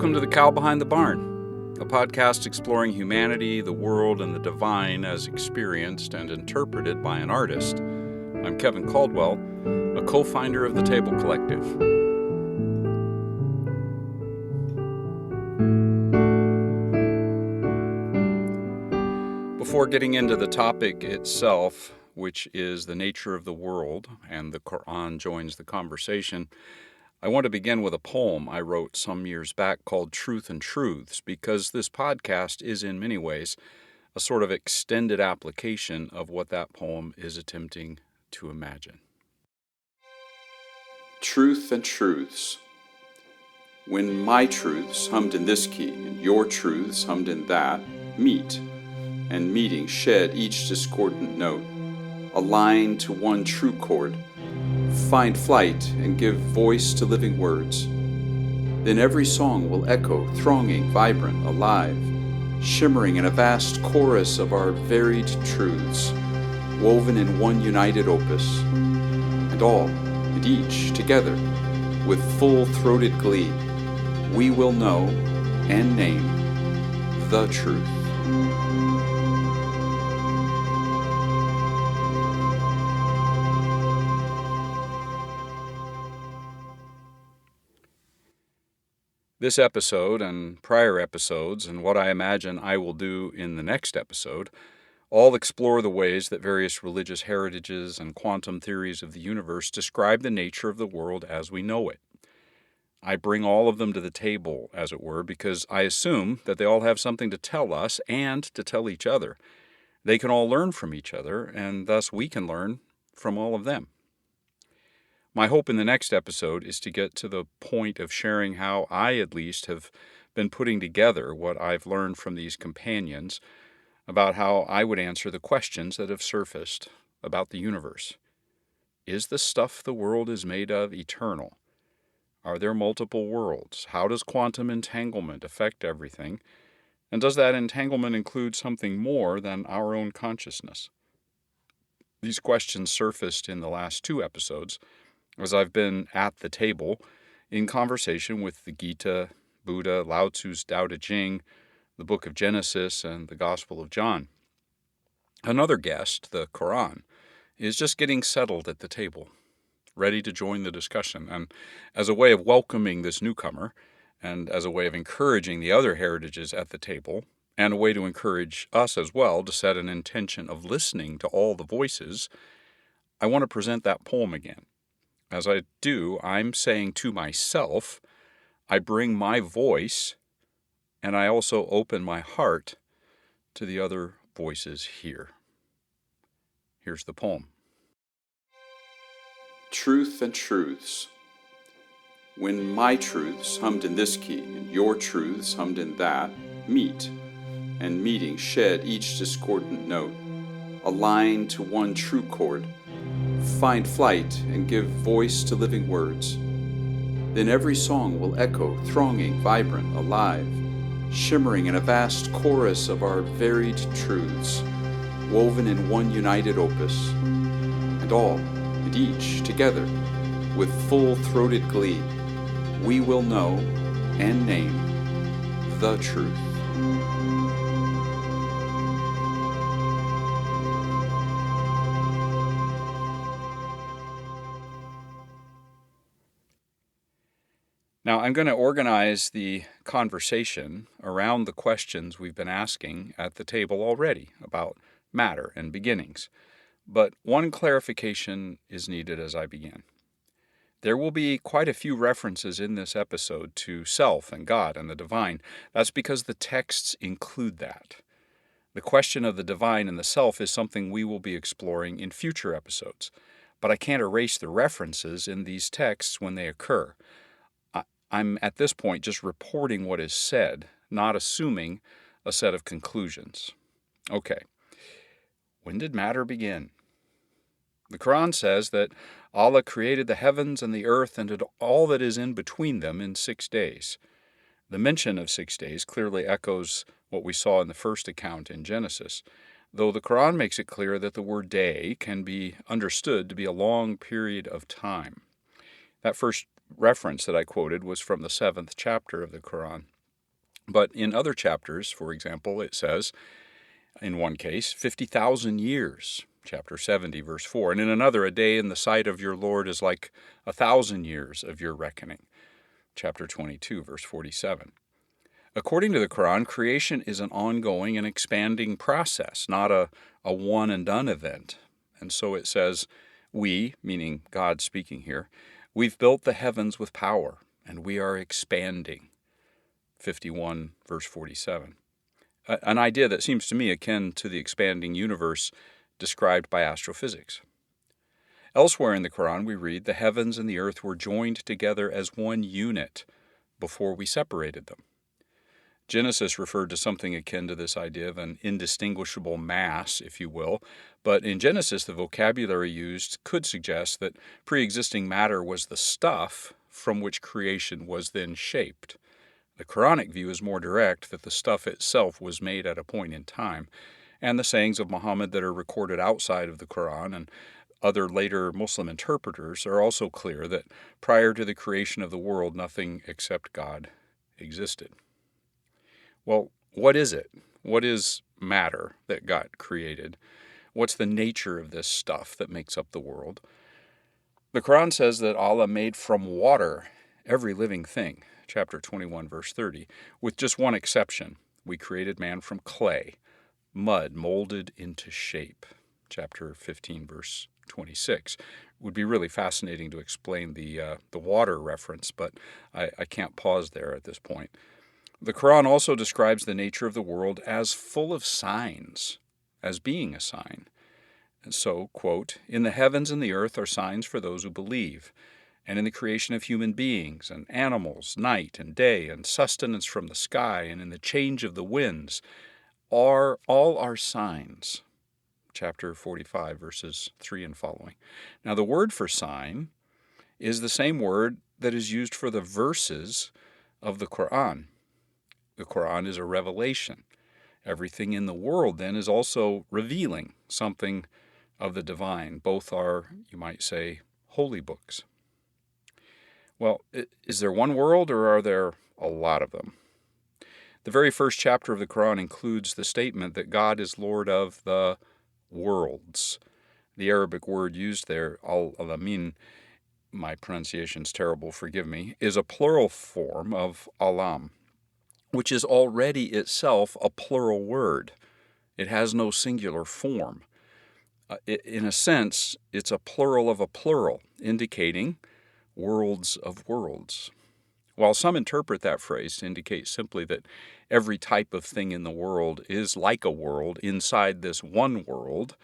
Welcome to The Cow Behind the Barn, a podcast exploring humanity, the world, and the divine as experienced and interpreted by an artist. I'm Kevin Caldwell, a co-founder of the Table Collective. Before getting into the topic itself, which is the nature of the world, and the Quran joins the conversation, I want to begin with a poem I wrote some years back called Truth and Truths, because this podcast is in many ways a sort of extended application of what that poem is attempting to imagine. Truth and Truths. When my truths, hummed in this key, and your truths, hummed in that, meet, and meeting shed each discordant note, align to one true chord, find flight and give voice to living words, then every song will echo, thronging, vibrant, alive, shimmering in a vast chorus of our varied truths, woven in one united opus, and all, and each, together, with full-throated glee, we will know and name the truth. This episode and prior episodes, and what I imagine I will do in the next episode, all explore the ways that various religious heritages and quantum theories of the universe describe the nature of the world as we know it. I bring all of them to the table, as it were, because I assume that they all have something to tell us and to tell each other. They can all learn from each other, and thus we can learn from all of them. My hope in the next episode is to get to the point of sharing how I, at least, have been putting together what I've learned from these companions about how I would answer the questions that have surfaced about the universe. Is the stuff the world is made of eternal? Are there multiple worlds? How does quantum entanglement affect everything? And does that entanglement include something more than our own consciousness? These questions surfaced in the last two episodes, as I've been at the table in conversation with the Gita, Buddha, Lao Tzu's Tao Te Ching, the Book of Genesis, and the Gospel of John. Another guest, the Quran, is just getting settled at the table, ready to join the discussion. And as a way of welcoming this newcomer, and as a way of encouraging the other heritages at the table, and a way to encourage us as well to set an intention of listening to all the voices, I want to present that poem again. As I do, I'm saying to myself, I bring my voice, and I also open my heart to the other voices here. Here's the poem. Truth and Truths. When my truths, hummed in this key, and your truths, hummed in that, meet, and meeting shed each discordant note, align to one true chord, find flight and give voice to living words, then every song will echo, thronging, vibrant, alive, shimmering in a vast chorus of our varied truths, woven in one united opus, and all, and each, together, with full-throated glee, we will know and name the truth. Now, I'm going to organize the conversation around the questions we've been asking at the table already about matter and beginnings. But one clarification is needed as I begin. There will be quite a few references in this episode to self and God and the divine. That's because the texts include that. The question of the divine and the self is something we will be exploring in future episodes. But I can't erase the references in these texts when they occur. I'm at this point just reporting what is said, not assuming a set of conclusions. Okay. When did matter begin? The Quran says that Allah created the heavens and the earth and all that is in between them in 6 days. The mention of 6 days clearly echoes what we saw in the first account in Genesis, though the Quran makes it clear that the word day can be understood to be a long period of time. That first reference that I quoted was from the 7th chapter of the Quran. But in other chapters, for example, it says, in one case, 50,000 years, chapter 70, verse 4. And in another, a day in the sight of your Lord is like 1,000 years of your reckoning, chapter 22, verse 47. According to the Quran, creation is an ongoing and expanding process, not a one-and-done event. And so it says, we, meaning God speaking here, we've built the heavens with power, and we are expanding. 51, verse 47. An idea that seems to me akin to the expanding universe described by astrophysics. Elsewhere in the Quran, we read, the heavens and the earth were joined together as one unit before we separated them. Genesis referred to something akin to this idea of an indistinguishable mass, if you will, but in Genesis the vocabulary used could suggest that pre-existing matter was the stuff from which creation was then shaped. The Quranic view is more direct, that the stuff itself was made at a point in time, and the sayings of Muhammad that are recorded outside of the Quran and other later Muslim interpreters are also clear that prior to the creation of the world, nothing except God existed. Well, what is it? What is matter that got created? What's the nature of this stuff that makes up the world? The Quran says that Allah made from water every living thing, chapter 21, verse 30, with just one exception. We created man from clay, mud molded into shape, chapter 15, verse 26. It would be really fascinating to explain the water reference, but I can't pause there at this point. The Quran also describes the nature of the world as full of signs, as being a sign. And so, quote, in the heavens and the earth are signs for those who believe, and in the creation of human beings and animals, night and day, and sustenance from the sky, and in the change of the winds, all are signs. Chapter 45, verses 3 and following. Now, the word for sign is the same word that is used for the verses of the Quran. The Quran is a revelation. Everything in the world, then, is also revealing something of the divine. Both are, you might say, holy books. Well, is there one world or are there a lot of them? The very first chapter of the Quran includes the statement that God is Lord of the worlds. The Arabic word used there, al-alamin, my pronunciation's terrible, forgive me, is a plural form of alam, which is already itself a plural word. It has no singular form. In a sense, it's a plural of a plural, indicating worlds of worlds. While some interpret that phrase to indicate simply that every type of thing in the world is like a world inside this one world,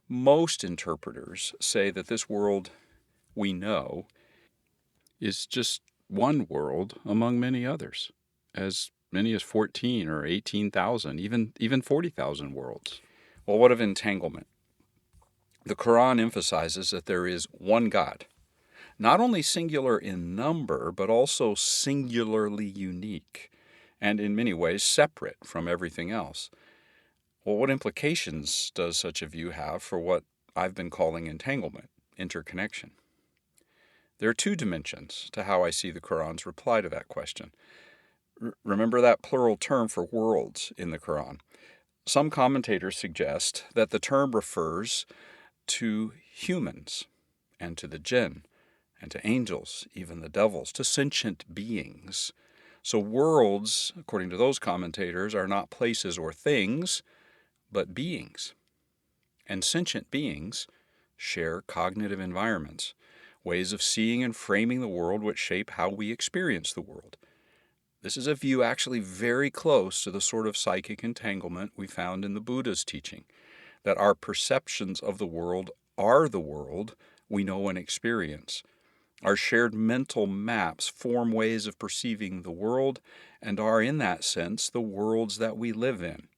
most interpreters say that this world we know is just one world among many others, as many as 14 or 18,000, even 40,000 worlds. Well, what of entanglement? The Quran emphasizes that there is one God, not only singular in number, but also singularly unique, and in many ways separate from everything else. Well, what implications does such a view have for what I've been calling entanglement, interconnection? There are two dimensions to how I see the Quran's reply to that question. Remember that plural term for worlds in the Quran. Some commentators suggest that the term refers to humans and to the jinn and to angels, even the devils, to sentient beings. So worlds, according to those commentators, are not places or things, but beings. And sentient beings share cognitive environments, ways of seeing and framing the world which shape how we experience the world. This is a view actually very close to the sort of psychic entanglement we found in the Buddha's teaching, that our perceptions of the world are the world we know and experience. Our shared mental maps form ways of perceiving the world and are, in that sense, the worlds that we live in.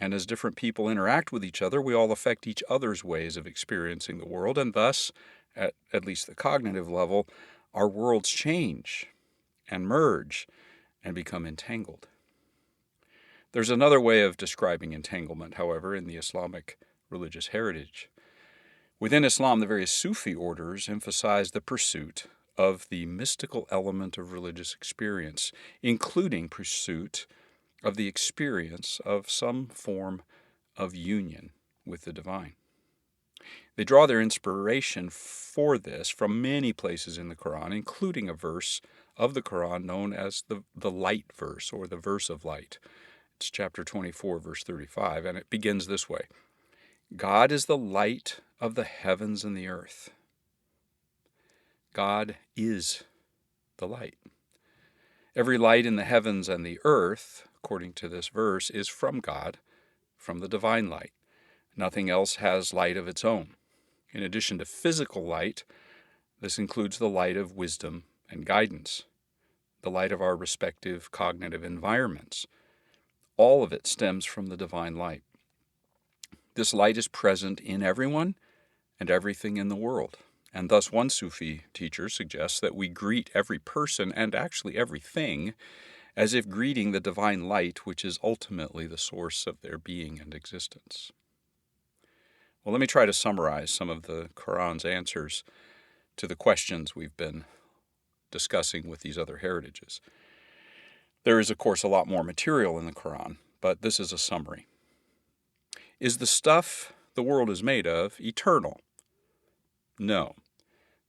And as different people interact with each other, we all affect each other's ways of experiencing the world, and thus, at least the cognitive level, our worlds change and merge and become entangled. There's another way of describing entanglement, however, in the Islamic religious heritage. Within Islam, the various Sufi orders emphasize the pursuit of the mystical element of religious experience, including pursuit of the experience of some form of union with the divine. They draw their inspiration for this from many places in the Quran, including a verse of the Quran known as the light verse, or the verse of light. It's chapter 24, verse 35, and it begins this way: God is the light of the heavens and the earth. God is the light. Every light in the heavens and the earth, according to this verse, is from God, from the divine light. Nothing else has light of its own. In addition to physical light, this includes the light of wisdom and guidance, the light of our respective cognitive environments. All of it stems from the divine light. This light is present in everyone and everything in the world. And thus one Sufi teacher suggests that we greet every person and actually everything as if greeting the divine light, which is ultimately the source of their being and existence. Well, let me try to summarize some of the Quran's answers to the questions we've been discussing with these other heritages. There is, of course, a lot more material in the Quran, but this is a summary. Is the stuff the world is made of eternal? No.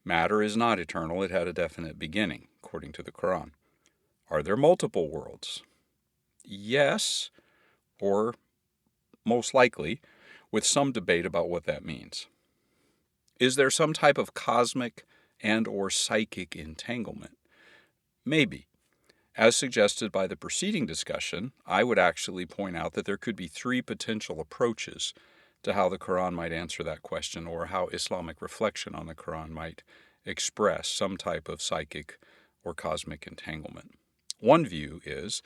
Matter is not eternal. It had a definite beginning, according to the Quran. Are there multiple worlds? Yes, or most likely, with some debate about what that means. Is there some type of cosmic and or psychic entanglement? Maybe. As suggested by the preceding discussion, I would actually point out that there could be three potential approaches to how the Quran might answer that question, or how Islamic reflection on the Quran might express some type of psychic or cosmic entanglement. One view is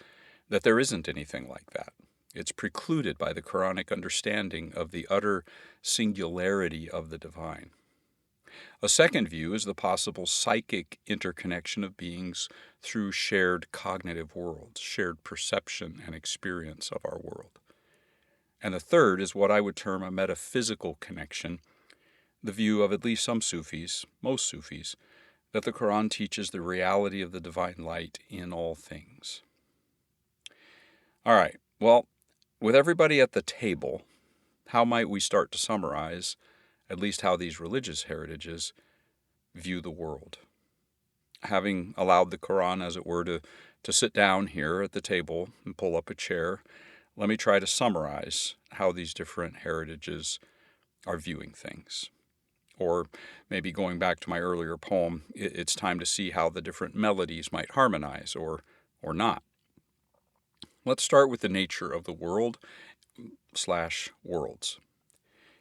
that there isn't anything like that. It's precluded by the Quranic understanding of the utter singularity of the divine. A second view is the possible psychic interconnection of beings through shared cognitive worlds, shared perception and experience of our world. And the third is what I would term a metaphysical connection, the view of at least some Sufis, most Sufis, that the Quran teaches the reality of the divine light in all things. All right, well, with everybody at the table, how might we start to summarize at least how these religious heritages view the world? Having allowed the Quran, as it were, to sit down here at the table and pull up a chair, let me try to summarize how these different heritages are viewing things. Or maybe going back to my earlier poem, it's time to see how the different melodies might harmonize or not. Let's start with the nature of the world/worlds.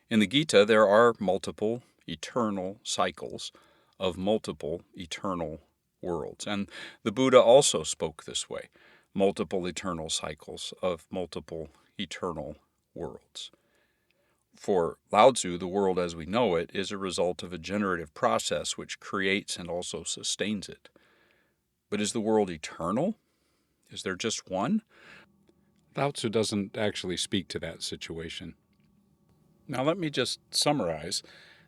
In the Gita, there are multiple eternal cycles of multiple eternal worlds. And the Buddha also spoke this way: multiple eternal cycles of multiple eternal worlds. For Lao Tzu, the world as we know it is a result of a generative process which creates and also sustains it. But is the world eternal? Is there just one? Lao Tzu doesn't actually speak to that situation. Now let me just summarize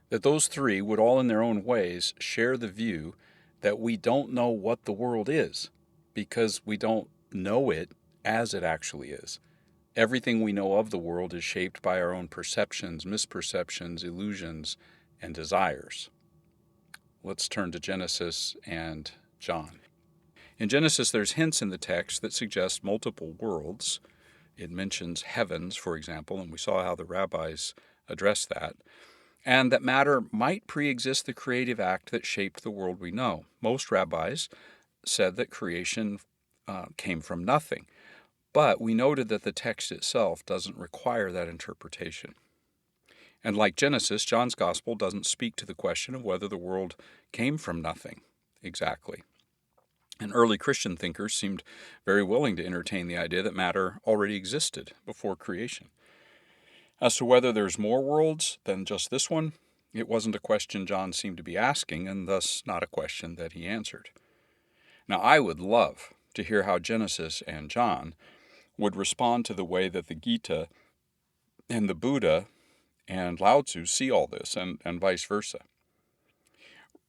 that those three would all in their own ways share the view that we don't know what the world is, because we don't know it as it actually is. Everything we know of the world is shaped by our own perceptions, misperceptions, illusions, and desires. Let's turn to Genesis and John. In Genesis, there's hints in the text that suggest multiple worlds. It mentions heavens, for example, and we saw how the rabbis addressed that, and that matter might pre-exist the creative act that shaped the world we know. Most rabbis said that creation came from nothing, but we noted that the text itself doesn't require that interpretation. And like Genesis, John's Gospel doesn't speak to the question of whether the world came from nothing exactly. And early Christian thinkers seemed very willing to entertain the idea that matter already existed before creation. As to whether there's more worlds than just this one, it wasn't a question John seemed to be asking, and thus not a question that he answered. Now, I would love to hear how Genesis and John would respond to the way that the Gita and the Buddha and Lao Tzu see all this, and vice versa.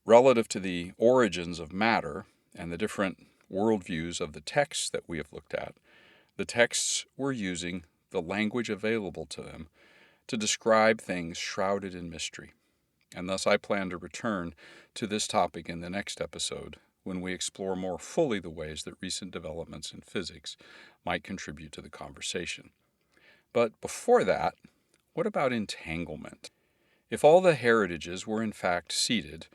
Relative to the origins of matter and the different worldviews of the texts that we have looked at, The texts were using the language available to them to describe things shrouded in mystery, and thus I plan to return to this topic in the next episode when we explore more fully the ways that recent developments in physics might contribute to the conversation. But before that, what about entanglement? If all the heritages were in fact seated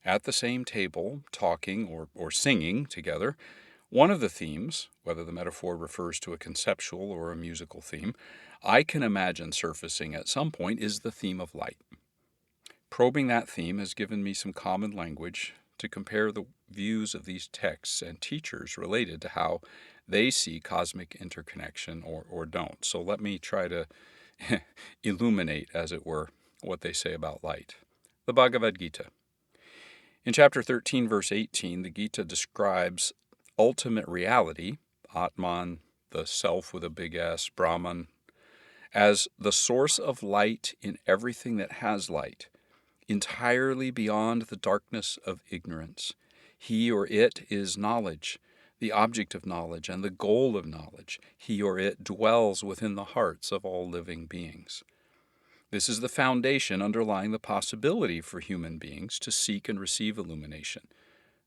at the same table, talking or singing together, one of the themes, whether the metaphor refers to a conceptual or a musical theme, I can imagine surfacing at some point is the theme of light. Probing that theme has given me some common language to compare the views of these texts and teachers related to how they see cosmic interconnection or don't. So let me try to illuminate, as it were, what they say about light. The Bhagavad Gita. In chapter 13, verse 18, the Gita describes ultimate reality, Atman, the self with a big S, Brahman, as the source of light in everything that has light, entirely beyond the darkness of ignorance. He or it is knowledge, the object of knowledge and the goal of knowledge. He or it dwells within the hearts of all living beings. This is the foundation underlying the possibility for human beings to seek and receive illumination.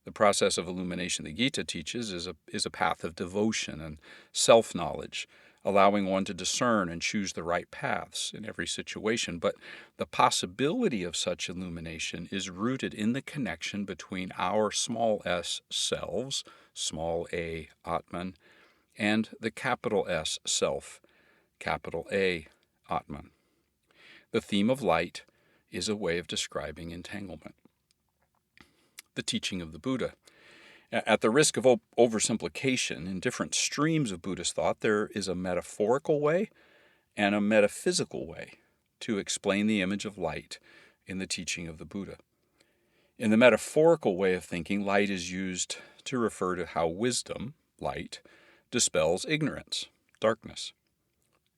The process of illumination the Gita teaches is a path of devotion and self-knowledge, allowing one to discern and choose the right paths in every situation. But the possibility of such illumination is rooted in the connection between our small s selves, small a Atman, and the capital S self, capital A Atman. The theme of light is a way of describing entanglement. The teaching of the Buddha. At the risk of oversimplification, in different streams of Buddhist thought, there is a metaphorical way and a metaphysical way to explain the image of light in the teaching of the Buddha. In the metaphorical way of thinking, light is used to refer to how wisdom, light, dispels ignorance, darkness.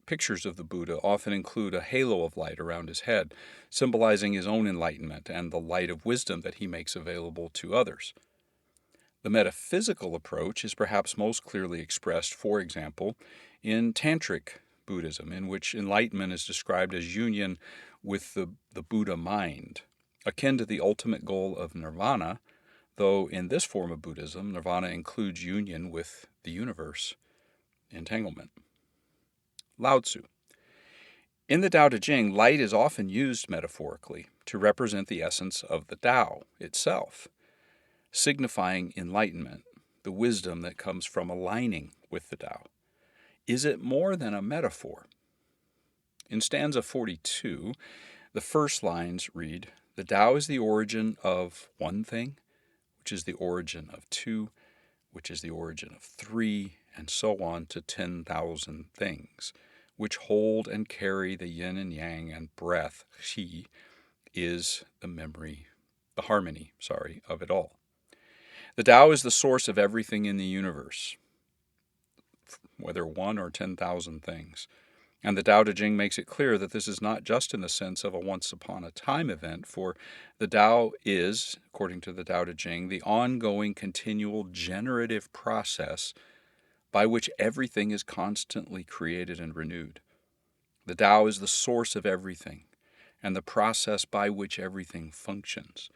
Pictures of the Buddha often include a halo of light around his head, symbolizing his own enlightenment and the light of wisdom that he makes available to others. The metaphysical approach is perhaps most clearly expressed, for example, in Tantric Buddhism, in which enlightenment is described as union with the Buddha mind, akin to the ultimate goal of nirvana, though in this form of Buddhism, nirvana includes union with the universe, entanglement. Lao Tzu. In the Tao Te Ching, light is often used metaphorically to represent the essence of the Tao itself, signifying enlightenment, the wisdom that comes from aligning with the Tao. Is it more than a metaphor? In stanza 42, the first lines read, "The Tao is the origin of one thing, which is the origin of two, which is the origin of three, and so on to 10,000 things, which hold and carry the yin and yang and breath, Qi, is the harmony of it all. The Tao is the source of everything in the universe, whether 1 or 10,000 things. And the Tao Te Ching makes it clear that this is not just in the sense of a once-upon-a-time event, for the Tao is, according to the Tao Te Ching, the ongoing, continual, generative process by which everything is constantly created and renewed. The Tao is the source of everything, and the process by which everything functions.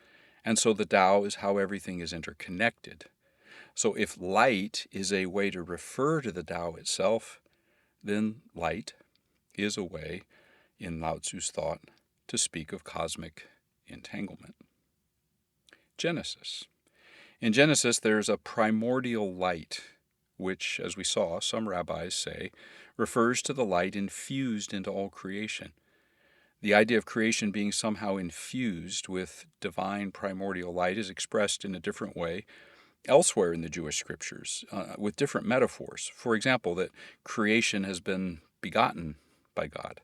And so the Tao is how everything is interconnected. So if light is a way to refer to the Tao itself, then light is a way, in Lao Tzu's thought, to speak of cosmic entanglement. Genesis. In Genesis, there's a primordial light, which, as we saw, some rabbis say, refers to the light infused into all creation. The idea of creation being somehow infused with divine primordial light is expressed in a different way elsewhere in the Jewish scriptures, with different metaphors. For example, that creation has been begotten by God.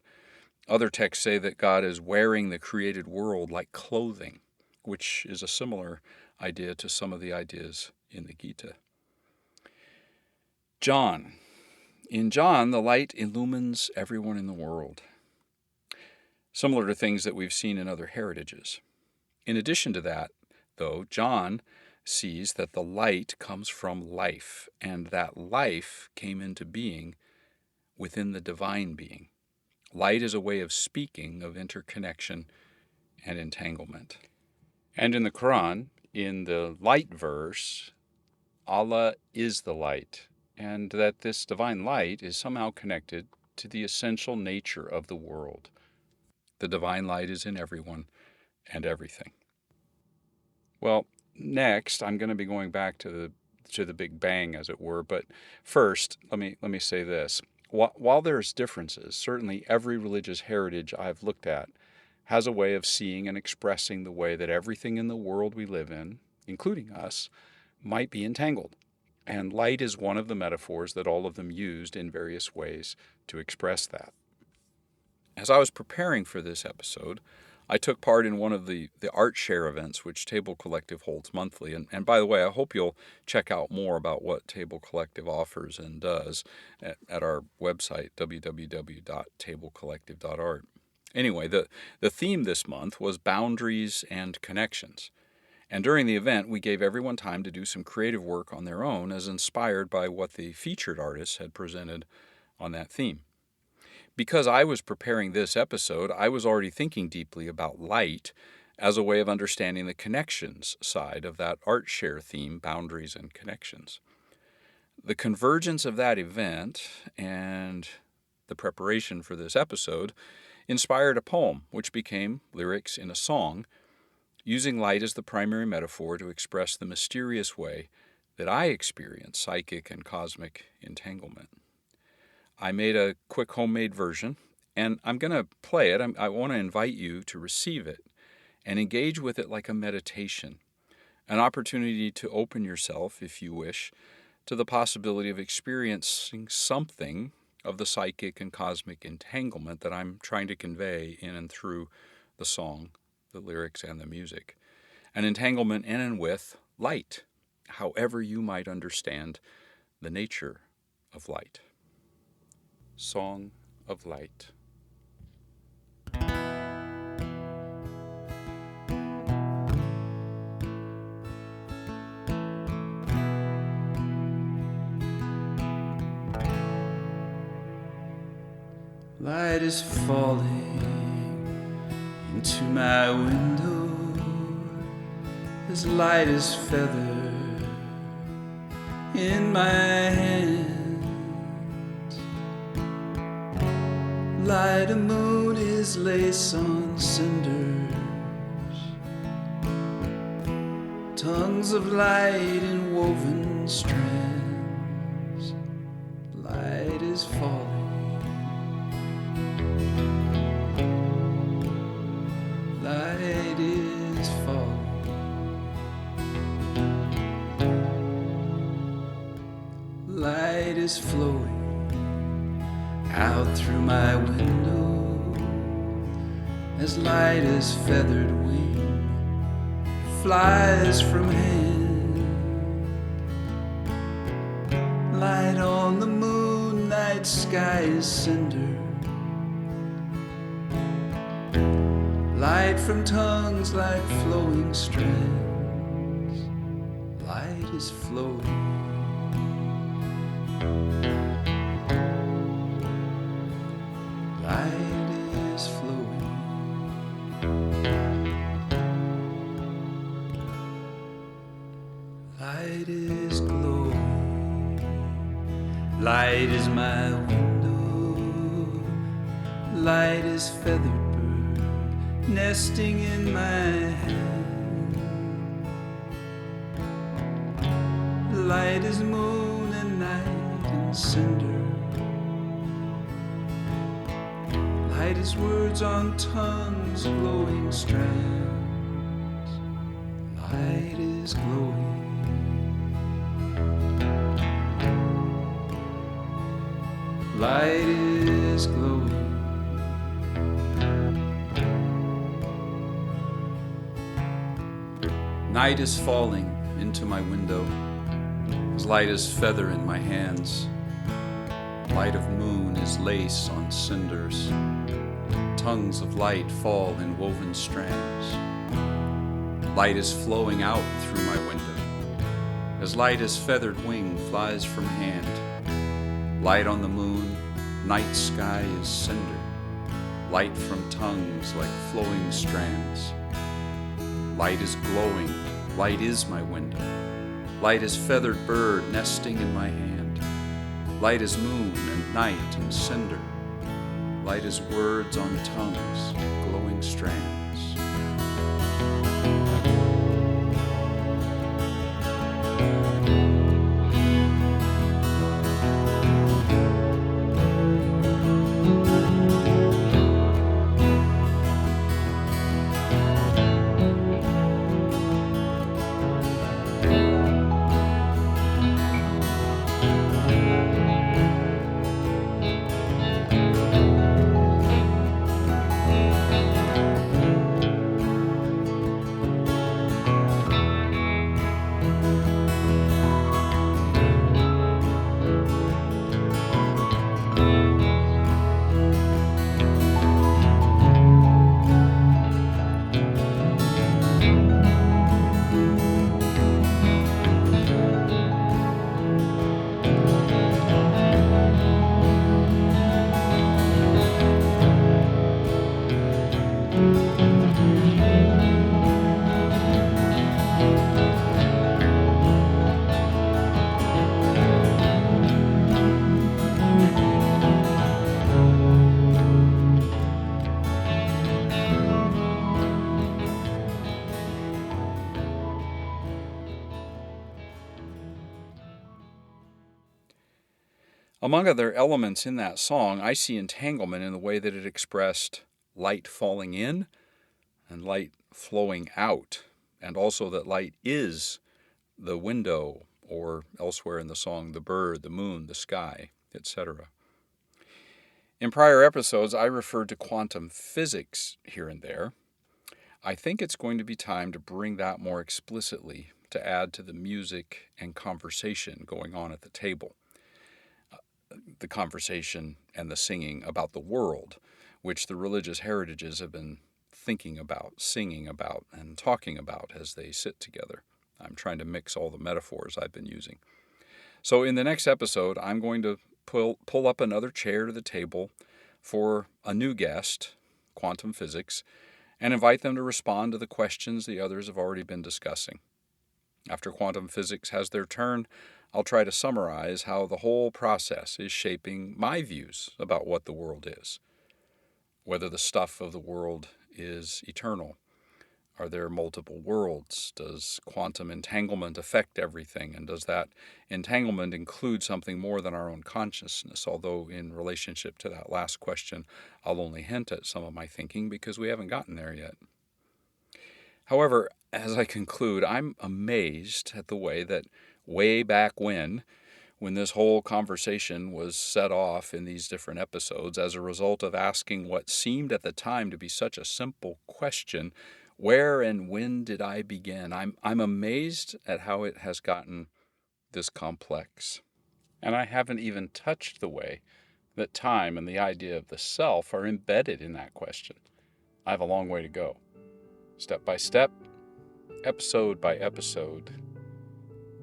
Other texts say that God is wearing the created world like clothing, which is a similar idea to some of the ideas in the Gita. John. In John, the light illumines everyone in the world, similar to things that we've seen in other heritages. In addition to that, though, John sees that the light comes from life, and that life came into being within the divine being. Light is a way of speaking of interconnection and entanglement. And in the Quran, in the light verse, Allah is the light, and that this divine light is somehow connected to the essential nature of the world. The divine light is in everyone and everything. Well, next I'm going to be going back to the Big Bang, as it were, but first let me say this. While there's differences, certainly every religious heritage I've looked at has a way of seeing and expressing the way that everything in the world we live in, including us, might be entangled. And light is one of the metaphors that all of them used in various ways to express that. As I was preparing for this episode, I took part in one of the art share events which Table Collective holds monthly. And by the way, I hope you'll check out more about what Table Collective offers and does at our website, www.tablecollective.art. Anyway, the theme this month was boundaries and connections. And during the event, we gave everyone time to do some creative work on their own as inspired by what the featured artists had presented on that theme. Because I was preparing this episode, I was already thinking deeply about light as a way of understanding the connections side of that art share theme, boundaries and connections. The convergence of that event and the preparation for this episode inspired a poem which became lyrics in a song, using light as the primary metaphor to express the mysterious way that I experience psychic and cosmic entanglement. I made a quick homemade version, and I'm going to play it. I want to invite you to receive it and engage with it like a meditation, an opportunity to open yourself, if you wish, to the possibility of experiencing something of the psychic and cosmic entanglement that I'm trying to convey in and through the song, the lyrics, and the music. An entanglement in and with light, however you might understand the nature of light. Song of Light. Light is falling into my window as light as feather in my hand. Light, a moon is lace on cinders, tongues of light in woven strands. Light is falling, light is falling, light is flowing out through my window as light as feathered wing flies from hand. Light on the moon, night sky is cinder. Light from tongues like flowing strands. Light is flowing. Light is flowing. Light is glowing. Light is my window. Light is feathered bird nesting in my hand. Light is moon and night and cinder. Light is words on tongues, glowing strands. Light is glowing. Light is glowing. Night is falling into my window as light is feather in my hands. Light of moon is lace on cinders. Tongues of light fall in woven strands. Light is flowing out through my window as light as feathered wing flies from hand. Light on the moon, Night sky is cinder, light from tongues like flowing strands. Light is glowing, light is my window. Light is feathered bird nesting in my hand. Light is moon and night and cinder. Light is words on tongues, glowing strands. Among other elements in that song, I see entanglement in the way that it expressed light falling in and light flowing out, and also that light is the window, or elsewhere in the song, the bird, the moon, the sky, etc. In prior episodes, I referred to quantum physics here and there. I think it's going to be time to bring that more explicitly to add to the music and conversation going on at the table. The conversation and the singing about the world, which the religious heritages have been thinking about, singing about, and talking about as they sit together. I'm trying to mix all the metaphors I've been using. So in the next episode, I'm going to pull up another chair to the table for a new guest, quantum physics, and invite them to respond to the questions the others have already been discussing. After quantum physics has their turn, I'll try to summarize how the whole process is shaping my views about what the world is. Whether the stuff of the world is eternal. Are there multiple worlds? Does quantum entanglement affect everything? And does that entanglement include something more than our own consciousness? Although in relationship to that last question, I'll only hint at some of my thinking because we haven't gotten there yet. However, as I conclude, I'm amazed at the way that way back when this whole conversation was set off in these different episodes as a result of asking what seemed at the time to be such a simple question, where and when did I begin? I'm amazed at how it has gotten this complex. And I haven't even touched the way that time and the idea of the self are embedded in that question. I have a long way to go. Step by step, episode by episode.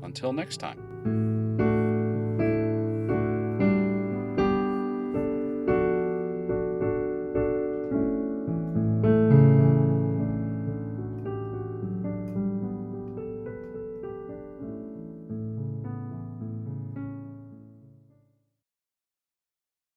Until next time.